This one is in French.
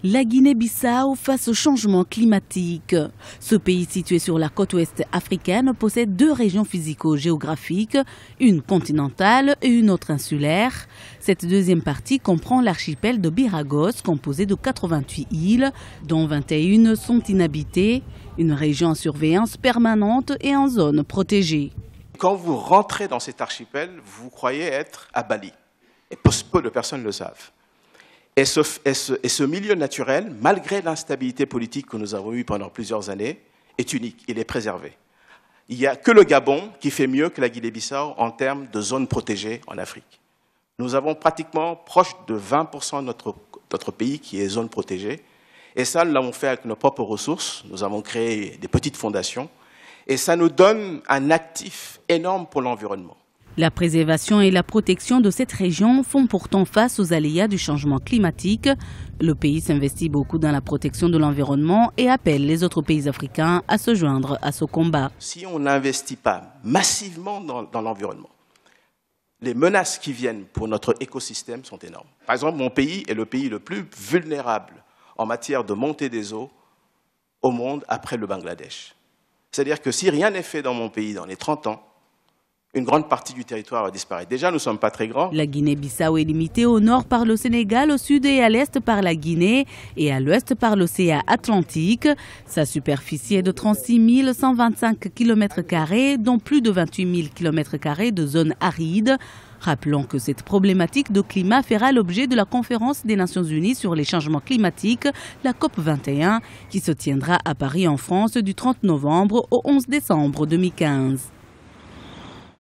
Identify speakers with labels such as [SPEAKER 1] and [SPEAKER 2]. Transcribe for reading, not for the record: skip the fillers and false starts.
[SPEAKER 1] La Guinée-Bissau face au changement climatique. Ce pays situé sur la côte ouest africaine possède deux régions physico-géographiques, une continentale et une autre insulaire. Cette deuxième partie comprend l'archipel de Biragos, composé de 88 îles, dont 21 sont inhabitées, une région en surveillance permanente et en zone protégée.
[SPEAKER 2] Quand vous rentrez dans cet archipel, vous croyez être à Bali. Et peu de personnes le savent. Et ce milieu naturel, malgré l'instabilité politique que nous avons eue pendant plusieurs années, est unique, il est préservé. Il n'y a que le Gabon qui fait mieux que la Guinée-Bissau en termes de zones protégées en Afrique. Nous avons pratiquement proche de 20% de notre pays qui est zone protégée. Et ça, nous l'avons fait avec nos propres ressources. Nous avons créé des petites fondations. Et ça nous donne un actif énorme pour l'environnement.
[SPEAKER 1] La préservation et la protection de cette région font pourtant face aux aléas du changement climatique. Le pays s'investit beaucoup dans la protection de l'environnement et appelle les autres pays africains à se joindre à ce combat.
[SPEAKER 2] Si on n'investit pas massivement dans l'environnement, les menaces qui viennent pour notre écosystème sont énormes. Par exemple, mon pays est le pays le plus vulnérable en matière de montée des eaux au monde après le Bangladesh. C'est-à-dire que si rien n'est fait dans mon pays dans les 30 ans, une grande partie du territoire va disparaître. Déjà, nous ne sommes pas très grands.
[SPEAKER 1] La Guinée-Bissau est limitée au nord par le Sénégal, au sud et à l'est par la Guinée et à l'ouest par l'océan Atlantique. Sa superficie est de 36 125 km², dont plus de 28 000 km² de zones arides. Rappelons que cette problématique de climat fera l'objet de la conférence des Nations Unies sur les changements climatiques, la COP21, qui se tiendra à Paris en France du 30 novembre au 11 décembre 2015.